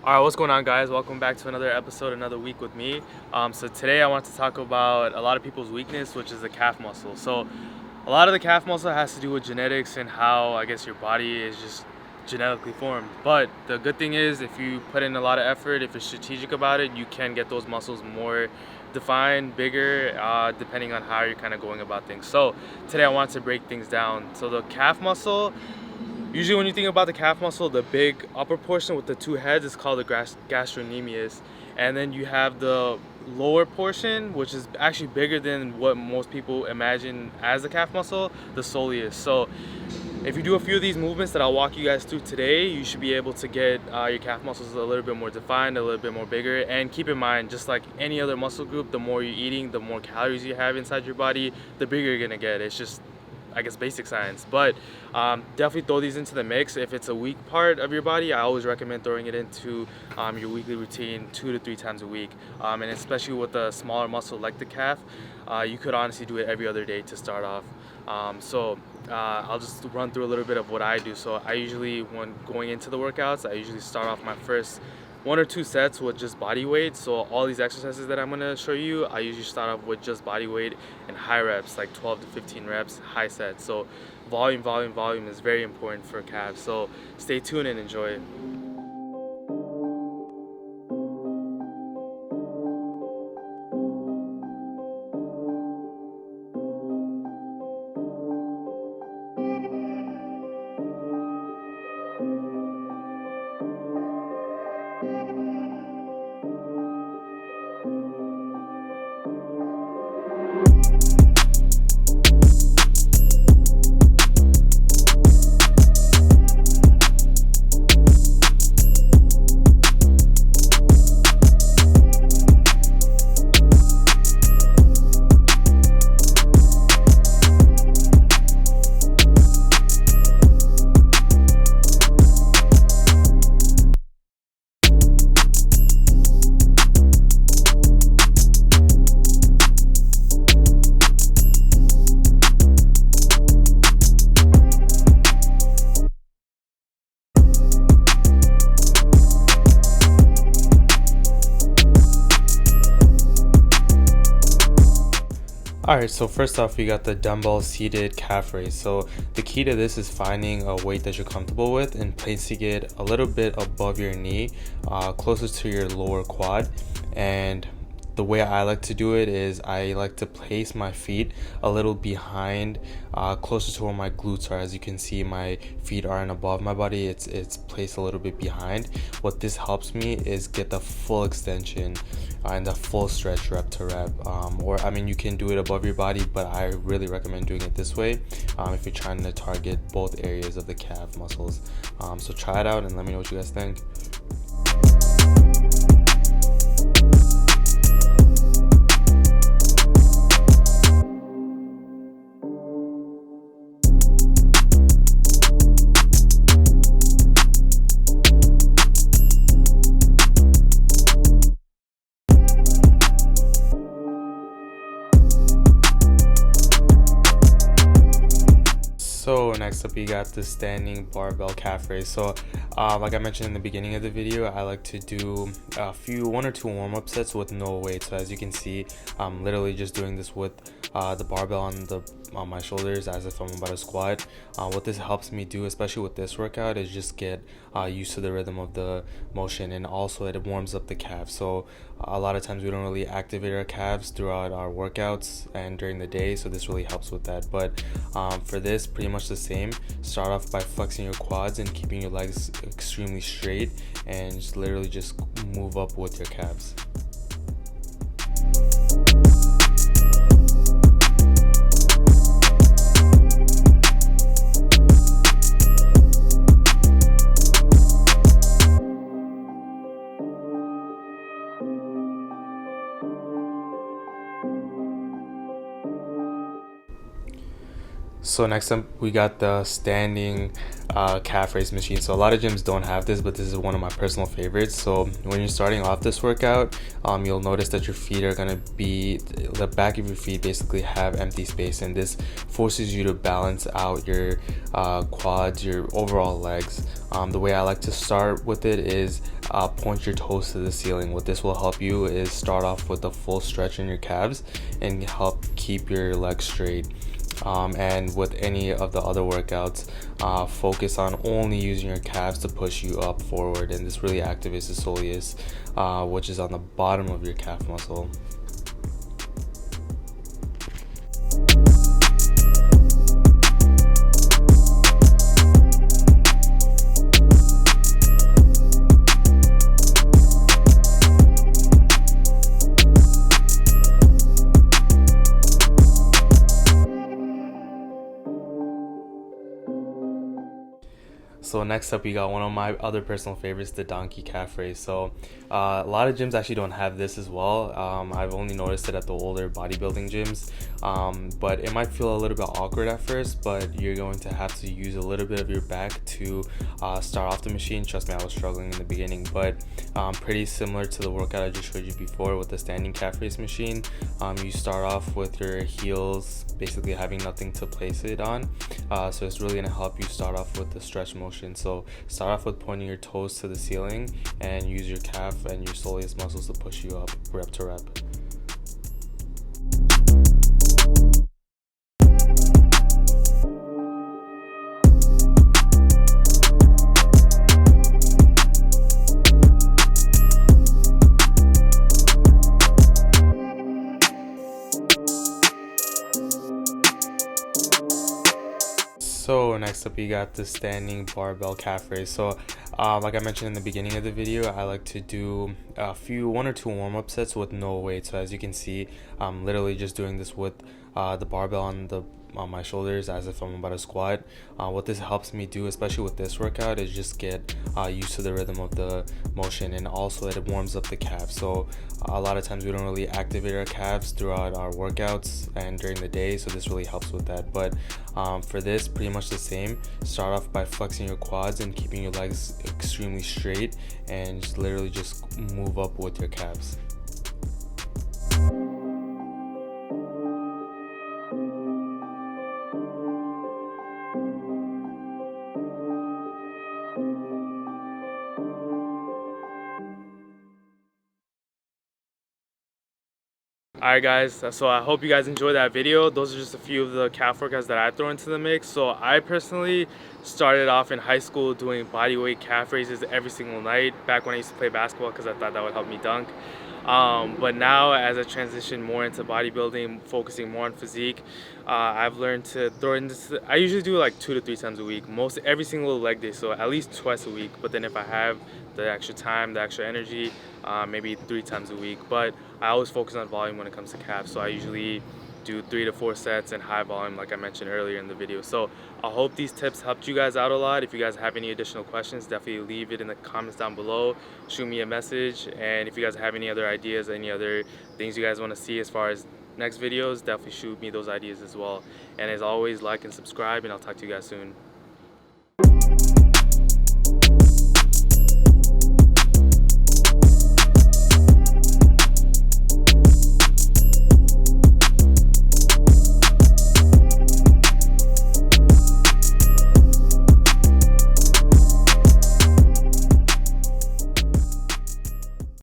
Alright, what's going on, guys? Welcome back to another episode, another week with me. So today I want to talk about a lot of people's weakness, which is the calf muscle. So a lot of the calf muscle has to do with genetics and how, I guess, your body is just genetically formed. But the good thing is, if you put in a lot of effort, if you're strategic about it, you can get those muscles more defined, bigger, depending on how you're kind of going about things. So today I want to break things down. So the calf muscle, usually when you think about the calf muscle, the big upper portion with the two heads is called the gastrocnemius. And then you have the lower portion, which is actually bigger than what most people imagine as the calf muscle, the soleus. So if you do a few of these movements that I'll walk you guys through today, you should be able to get your calf muscles a little bit more defined, a little bit more bigger. And keep in mind, just like any other muscle group, the more you're eating, the more calories you have inside your body, the bigger you're gonna get. It's just, I guess, basic science. But definitely throw these into the mix. If it's a weak part of your body, I always recommend throwing it into your weekly routine 2 to 3 times a week. And especially with a smaller muscle like the calf, you could honestly do it every other day to start off. I'll just run through a little bit of what I do. So I usually, when going into the workouts, I usually start off my first 1 or 2 sets with just body weight. So all these exercises that I'm going to show you, I usually start off with just body weight and high reps, like 12 to 15 reps, high sets. So volume is very important for calves. So stay tuned and enjoy it. Alright, so first off, we got the dumbbell seated calf raise. So the key to this is finding a weight that you're comfortable with and placing it a little bit above your knee, closer to your lower quad. And the way I like to do it is I like to place my feet a little behind, closer to where my glutes are. As you can see, my feet aren't above my body, it's placed a little bit behind. What this helps me is get the full extension and the full stretch rep to rep. Or I mean, you can do it above your body, but I really recommend doing it this way if you're trying to target both areas of the calf muscles. So try it out and let me know what you guys think. So next up, we got the standing barbell calf raise. So like I mentioned in the beginning of the video, I like to do 1 or 2 warm-up sets with no weight. So as you can see, I'm literally just doing this with the barbell on my shoulders as if I'm about to squat. What this helps me do, especially with this workout, is just get used to the rhythm of the motion, and also it warms up the calf. So a lot of times we don't really activate our calves throughout our workouts and during the day, so this really helps with that. But for this, pretty much the same. Start off by flexing your quads and keeping your legs extremely straight, and just literally just move up with your calves. So next up, we got the standing calf raise machine. So a lot of gyms don't have this, but this is one of my personal favorites. So when you're starting off this workout, you'll notice that your feet are gonna be, the back of your feet basically have empty space, and this forces you to balance out your quads, your overall legs. The way I like to start with it is point your toes to the ceiling. What this will help you is start off with a full stretch in your calves and help keep your legs straight. And with any of the other workouts, focus on only using your calves to push you up forward, and this really activates the soleus, which is on the bottom of your calf muscle. So next up, we got one of my other personal favorites, the donkey calf raise. So a lot of gyms actually don't have this as well. I've only noticed it at the older bodybuilding gyms, but it might feel a little bit awkward at first, but you're going to have to use a little bit of your back to start off the machine. Trust me, I was struggling in the beginning, but pretty similar to the workout I just showed you before with the standing calf raise machine. You start off with your heels basically having nothing to place it on, so it's really going to help you start off with the stretch motion. So start off with pointing your toes to the ceiling and use your calf and your soleus muscles to push you up rep to rep. So next up, you got the standing barbell calf raise. So like I mentioned in the beginning of the video, I like to do one or two warm-up sets with no weight. So as you can see, I'm literally just doing this with the barbell on my shoulders as if I'm about to squat. What this helps me do, especially with this workout, is just get used to the rhythm of the motion, and also it warms up the calves. So a lot of times we don't really activate our calves throughout our workouts and during the day, so this really helps with that. But for this, pretty much the same. Start off by flexing your quads and keeping your legs extremely straight, and just literally just move up with your calves. Alright guys, so I hope you guys enjoyed that video. Those are just a few of the calf workouts that I throw into the mix. So I personally started off in high school doing bodyweight calf raises every single night back when I used to play basketball, because I thought that would help me dunk. But now, as I transition more into bodybuilding, focusing more on physique, I've learned to throw in this. I usually do like 2 to 3 times a week, every single leg day, so at least twice a week. But then if I have the extra time, the extra energy, maybe 3 times a week. But I always focus on volume when it comes to calves, so I usually do 3 to 4 sets and high volume, like I mentioned earlier in the video. So I hope these tips helped you guys out a lot. If you guys have any additional questions, definitely leave it in the comments down below. Shoot me a message, and if you guys have any other ideas, any other things you guys want to see as far as next videos, definitely shoot me those ideas as well. And as always, like and subscribe, and I'll talk to you guys soon.